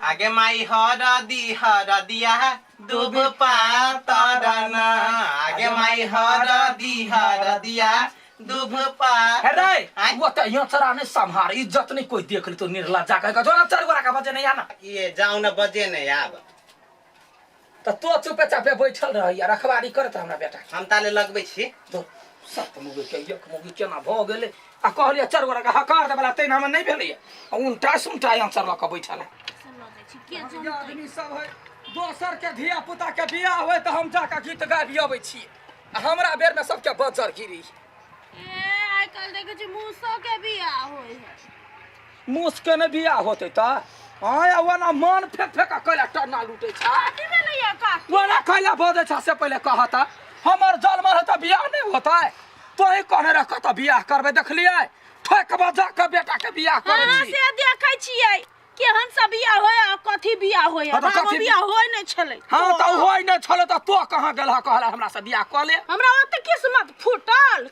आगे माई हरदिया दुब पातरन आगे माई हरदिया दुब पात अरे वो तो यहाँ चरा ने संभार इज्जत नहीं कोई देख ली तो निर्ला जाकर का जो ना चल गोरा का बजे नहीं आना ये जाऊ न बजे नहीं आब तो चुपे चापे बैठल रह यार रखवारी करत हमरा बेटा हम ताले लगबै छी तो सत मुगे के एक मुगे केना भ गेले आ कहलिया चार गोरा का हकार दे वाला तैन हम नहीं भेलै उल्टा सुल्टा यहाँ चल के बैठल आदमी सब है दोसर के धिया पुता के बियाह होय तो हम जाके गीत गाबी अबै छी हमरा बेर में सबके बजर गिरी आई कल देखे छी मूसो के बियाह होय है मूस के ने बियाह होते त हां वना मन फेक फेक कइला टन्ना लूटे छ काटी में नहीं का वना कइला बजे छ से पहले कहता हमर जन्म है त बियाह नहीं होता है तो ही कहने रख त बियाह करबे देखलिए ठोक बजा के बेटा के बियाह करे हां छी से देखै छियै केहन सा बियाह होय आ कथी बियाह होय बाबा बियाह होय नै छलै हां त होय नै छले त तो कहां गेल कहला हमरा से बियाह क ले हमरा ओते किस्मत फूटल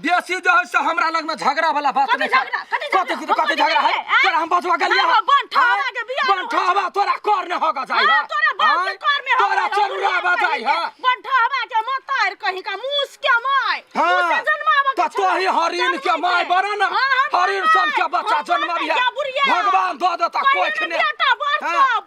बेसी जो है से हमरा लग में झगड़ा वाला बात नहीं कथी झगड़ा है तोरा हम बजवा गेलिया बनठावा के बियाह बनठावा तोरा कर न होगा जाई है तोरा बाप के कर में तोरा चरुरा बजाई है बनठावा के मतार कहीं का मूस के माय मूस जन्मावा त तो ही हरिन के माय बरा ना हरिन सन के बच्चा जन्माबिया भगवान दो देता कोई खने बेटा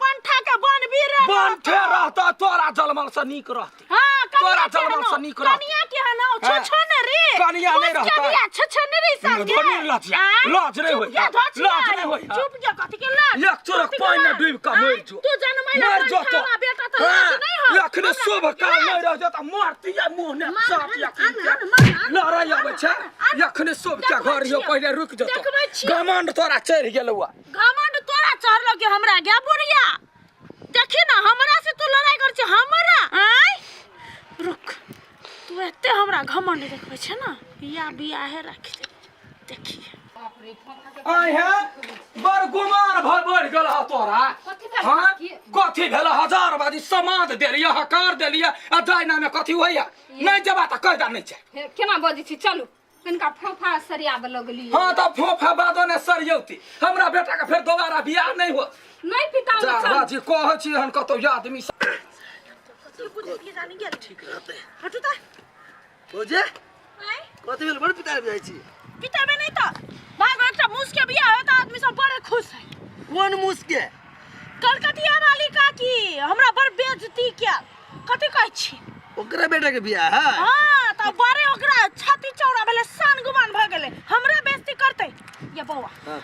बनठा के बन बीर बनठे रहता तोरा जलमल से नीक रहती हां तोरा जलमल से नीक रहती कनिया के हनो छछन रे कनिया नहीं रहता छछन रे संगे बनिर लजिया लाज नहीं होई लाज नहीं होई चुप जा कथि के लाज एक चोरक पानी में डूब का मर जो तू जन्मैला मर जो तो बेटा तो लाज नहीं हो एखने शुभ काल नहीं रह जाता मारती या मुंह ने साथ या लड़ाई आवे छ एखने शुभ के घर यो पहले रुक जा घमंड तोरा चढ़ गेलवा घमंड तोरा चढ़लो के हमरा गे बुढ़िया देखी ना हमरा से तू लड़ाई कर छ हमरा आय रुक तू एते हमरा घमंड देखबै छ ना या बियाहे राख दे देखी आय है बर गुमान बढ़ गेल ह तोरा हां कथि भेल हजार बाजी समाद देलिया हकार देलिया आ दाइना में कथि होइया नहीं जबा त कह दा नहीं छै केना बजै छी चलू कनका फोफा सरियाब लगली हां त फोफा बादो ने सरियौती हमरा बेटा के फिर दोबारा बियाह नहीं हो नहीं पिता जा बाजी कहै छी हन कतो आदमी बुझी जानी गेल ठीक रहते हटू त बोझे आय कथि भेल बड़ पिता जाई छी पिता में नहीं त भागो एकटा मूस के बियाह होय त आदमी सब बड़े खुश है कोन मुस के कलकतिया वाली काकी हमरा बड़ बेइज्जती किया कथि कहै छी ओकरा बेटा के बियाह है हां त बड़े ओकरा छाती चौड़ा भेले सान गुमान भ गेले हमरा बेइज्जती करतै ये बौआ हां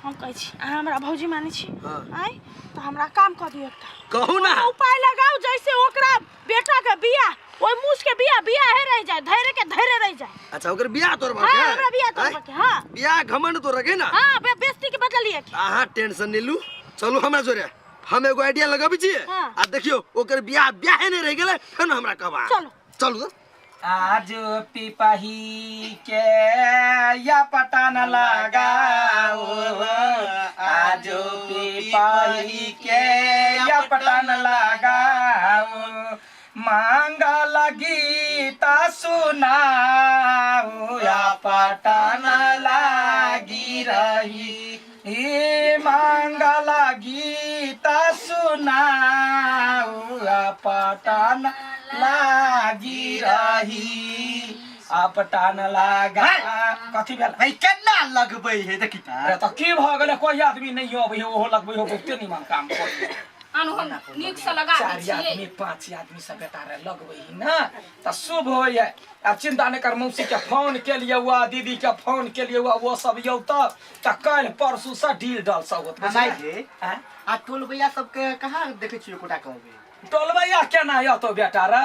हम कहै छी अहाँ हमरा भौजी मानै छी हां आय त हमरा काम क दियौ एकटा कहू ना उपाय लगाओ जैसे ओकरा बेटा के बियाह ओय मूस के बियाह है रह जाए धैर्य के धैर्य रह जाए अच्छा ओकर बियाह तोर हां हमरा बियाह तो के हां बियाह घमंड तो रखे ना हां बेइज्जती के बदला लिए आहा टेंशन नहीं लू चलो हमरा जोरे हम एगो आइडिया लगाबी छी आ देखियो ओकर बियाह नहीं रह गेले फिर हमरा कहबा चलो चलू आज पिपाही के या पटान लगाओ आज पिपाही के या पटान लगाओ मांगल गीता सुनाओ या पटान लागी रही मांगल गीता सुनाओ या पटान लागी रही अपटान लागा कथि भेल भाई केना लगबै है देखि अरे त की भ गेल कोई आदमी नहीं होबै ओहो लगबै हो बहुते निमन काम कर आनु हम नीक से लगा दै चार छियै आदमी पांच आदमी सब बेटा रे लगबै ही ना त शुभ होय है अब चिंता नहीं कर मौसी के फोन के लिए हुआ दीदी के फोन के लिए हुआ वो सब यौ त कल परसू से डील डल सब होत नहीं है आ टोल भैया सब के कहां देखै छियै कोटा कहबै टोलबैया केना या तो बेटा रे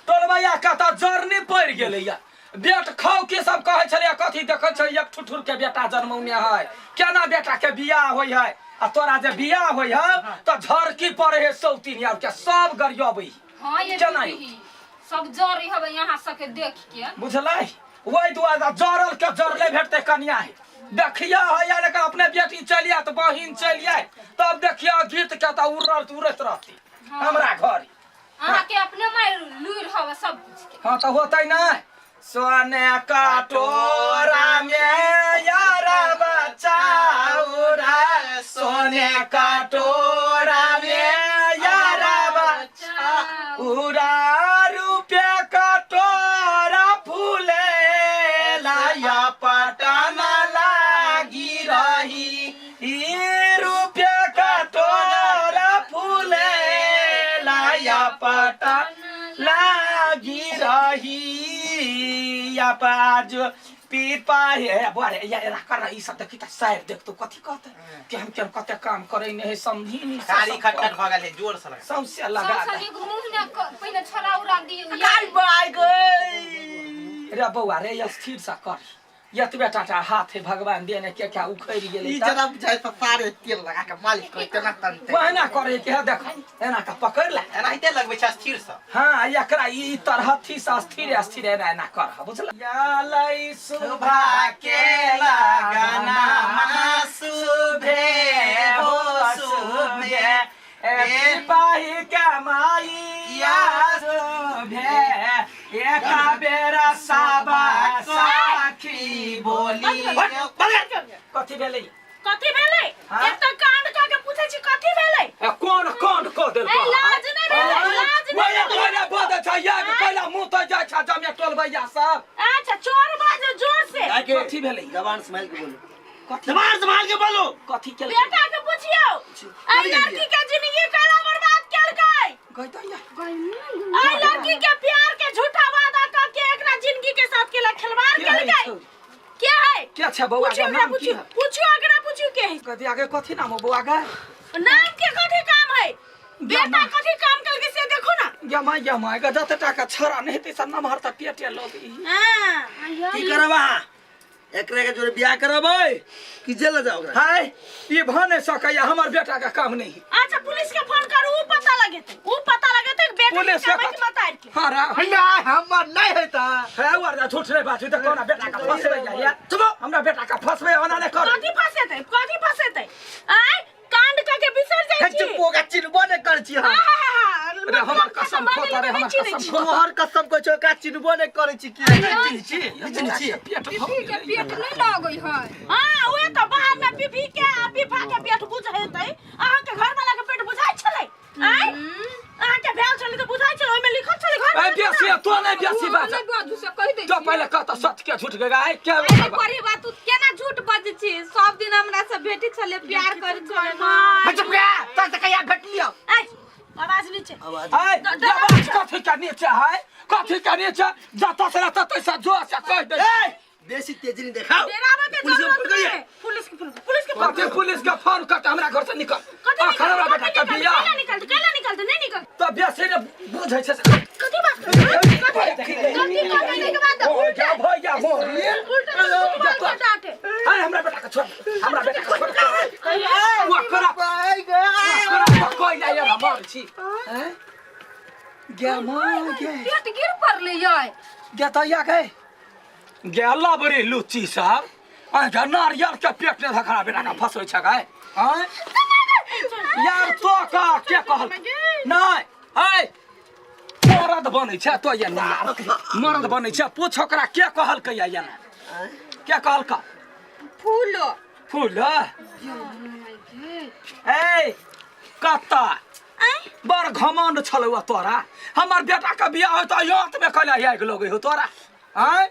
टोलबैया का त जर्नी पड़ गेलै या बेट खाओ के सब कहै छले कथि देखै छै एक ठुठुर के बेटा जन्मौने है केना बेटा के बियाह होय है आ तोरा जे बियाह होय है त झरकी पड़े है सौतीन यार के सब गरियबै हां ये दीदी सब जरी हबे यहां सके देख के बुझलै ओइ दुआरे जरल के जरले भेटते कन्या है देखिया है यार के अपने बेटी चलिया त बहिन चलिया तब देखिया गीत के त उड़त रहती हमरा घर अहाँ के अपने मार लूर हवे सब कुछ के हां त होतै ना सोने का टोरा में यार बचाओ रे सोने का टोरा घटा लागी रही आज पीपा है बोरे या कर रही सब देखी त शायर देख तो कथी कहते कि हम केन कते काम करे ने समझी नहीं सारी खटखट भगल है जोर से लगा सबसे लगा सब मुंह में पहिने छरा उड़ा दियो काल बाई गई रे बौआ रे स्थिर सा कर या तू बेटा हाथ है भगवान देने क्या उखड़ गेले ई जरा जाय त सारे तेल लगा के मालिश कर केना तनते बहना करे के देख एना का पकड़ ले एनाहिते लगबै छ स्थिर से हां एकरा ई तरह थी स्थिर स्थिर एना कर बुझल या लै सुभा के लगना सुभे हो सुभे ए पाही का माई या सुभे एक बेरा साबा साखी बोली कथी भेलै कथी भेलै एक त कांड क के पूछै छी कथी भेलै कौन कांड क देल ए लाज नै भेलै लाज नै कोने बोद छ या के पहिला मुंह त जाय छ जमे टोलबैया सब अच्छा चोर बाजे जोर से कथी भेलै जबान संभाल के बोलो कथी जबान संभाल के बोलो कथी के बेटा के पूछियो आई लड़की के जिंदगी केला बर्बाद केलकै गइतैया आई लड़की के प्यार के झूठा वादा क के एकरा जिंदगी के साथ केला खिलवाड़ केलकै क्या है क्या छ बौआ के नाम की है पूछियो एकरा पूछियो के है कथी आगे कथी नाम बौआ का नाम के कथी काम है बेटा कथी काम केलकै से देखो ना यमा का जते टाका छरा नहीं ते सब नमहर त पेटे लोगी हां की करबा एकरे के जोरे बियाह करबै कि जेल जाओ ओकरा हाय ई भने सकैया हमर बेटा का काम नहीं अच्छा पुलिस के फोन करू उ पता लगेते बेटा पुलिस के के काम बता के हां रा नहीं हमर नहीं हेता है वर्दा झूठ रे बात त कोना बेटा का फसबे या चुप हमरा बेटा का फसबे ओना ने कर कथी फसेते आय कांड क के बिसर जाई छी चुप होगा चिन्हबो नहीं कर छी हम रे हमर कसम खो रे हमर कसम खो तोहर कसम को छो का चिन्हबो नहीं करे छी की चिन्ह छी पेट के पेट नहीं लागई है हां ओए त बाहर में पीपी के बिफा के पेट बुझ हेतै अहाँ के घर वाला के पेट बुझाई छलै आय अहाँ के भेल छलै त बुझाई छलै ओइ में लिखल छलै घर ए बेसी तो नहीं बेसी बात नहीं बाजू से कह दे तो पहले कहता सच के झूठ गगा है क्या अरे परिवार तू केना झूठ बजै छी सब दिन हमरा से भेटि छले प्यार करै छले मां चुप गे त कहिया भेट लियो आय आवाज नीचे हाय जबान कथी का नीचे है कथी का नीचे जता से रहता तैसा जो से कह दे ए बेसी तेजी नहीं देखाओ डेरावा के पुलिस जरूरत को नहीं पकड़िए है पुलिस के कथी पुलिस का फोन करके हमरा घर से निकल कथी खड़ा बेटा का बिया कैला निकलते नहीं निकल तो बेसी ने बुझै छै कथी बात कथी करने के बाद ओ जा भैया मोरी उल्टा डांटे अरे हमरा बेटा का छोड़ हमरा बेटा का छोड़ वो करा पाई गे कोई नहीं यार मार छी हैं गे मां गे पेट गिर पड़ले याय गे तो या गए गे अल्लाह बड़ी लुच्ची साहब आ जा नारियल के पेट ने धखरा बेटा का फसै छ गए हैं यार तो का के कहल नहीं है मरद बनै छ तो ये मरद बनै छ पूछ ओकरा के कहल के या क्या कहल का फूल फूल ए कत्ता बड़ घमंड छलौ तोरा हमर बेटा के बियाह हो त यात में कला आग लगे हो तोरा हैं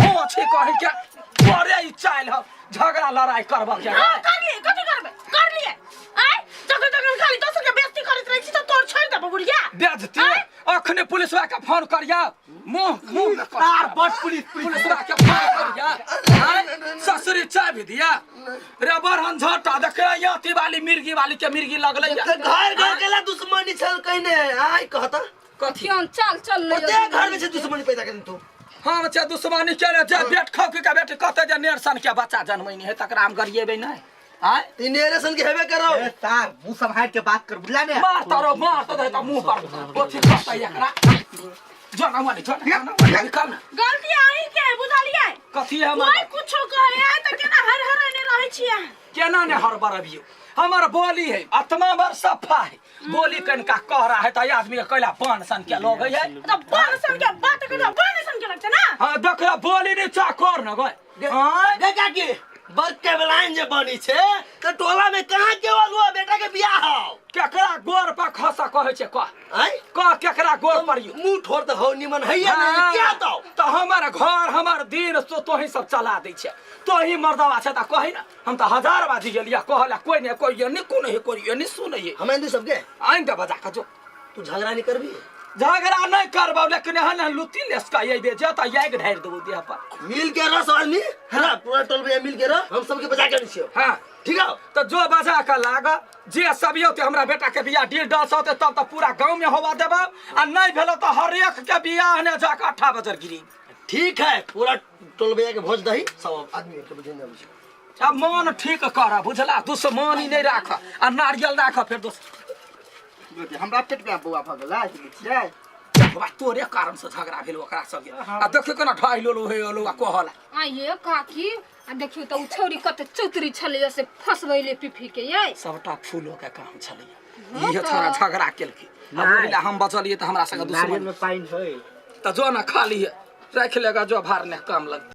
ओ छी कहि के तोरे ई चाल हो झगड़ा लड़ाई करबा के कर लिए कथी करबे कर लिए आय जगह जगह खाली दोसर के बेइज्जती करत रही छी त तोर छोड़ दे बुढ़िया बेइज्जती अखने पुलिसवा के फोन करिया मुंह में तार बस पुलिसवा के फोन करिया हैं ससुरी चाय भी दिया रे बरहन झटा देखे याती वाली मिर्गी वाली के मिर्गी लगले घर घर केला दुश्मनी छल कहिने आय कहता कथी क्यों चल चल ले ओते घर में से दुश्मनी पैदा कर तू हम छ दुश्मनी करे जे पेट खाउ के बेटे कहते जे नेरसन के बच्चा जन्मैनी है तकरा हम गरिएबे नहीं आय तीनेरेशन के हेबे करो ए तार मुंह संभाल के बात कर बुला ने मार तो दे त मुंह पर ओथी कहता एकरा जना वाली काम ना गलती आई के बुझलिए कथी हम कोई कुछो कहे आय त केना हर ने रहै छियै केना ने हर बरबियो हमर बोली है आत्मा बर सफा है बोली कनका कह रहा है त आदमी के कैला पान सन के लोग है त बन सन के बात कर बन सन के लगते ना हां देखला बोली ने चाकर न गए हां गे काकी बर्क के बलाइन जे बनी छे त टोला में कहां केवल हुआ बेटा के बियाह हो केकरा गोर पर खसा कहै छे आय केकरा गोर पर यू मुंह ठोर त हो निमन हैया नहीं क्या तो हमर घर हमर दिन तो ही सब चला दै छे तो ही मर्दवा छे त कहि ना हम त हजार बाजी गेलिया कहला कोई ने कोई ये नि कोन है कोई ये नि सुनै है हम हिंदू सबके आइन दे बजा का जो तू झगड़ा नहीं करबी झगड़ा नहीं करबो लेकिन हन लुती लेसका ये बे जता याग ढार देबो देह पर मिल के रह सब आदमी है ना पूरा टोल भैया मिल के रह हम सबके बचा के निछियो हां ठीक है तो जो बजा के लाग जे सब यो हमरा बेटा के बियाह डील डाल होते तब तो पूरा गांव में होवा देबो आ नहीं भेलो तो हर एक के बियाह ने जाके 8 बजे गिरी ठीक है पूरा टोल भैया के भोज दही सब आदमी के बजे ना बुझियो अब मन ठीक कर बुझला दुश्मनी नहीं राख आ नारियल राख फिर दोस्त हमरा पेट में बौआ भ गेला छियै बा तोरे कारण से झगड़ा भेल ओकरा संगे आ देखियो केना ढाई लोलो हे लोलो कहला आ ये काकी आ देखियो त उ छौरी कते चौतरी छले से फसबैले पिफी के ये सबटा फूलो के काम छलै ये छोरा झगड़ा केलकी अब बोलिला हम बचलिए त हमरा संगे दुश्मन में पाइन है त जो ना खा लिए रख लेगा जो भार ने काम लग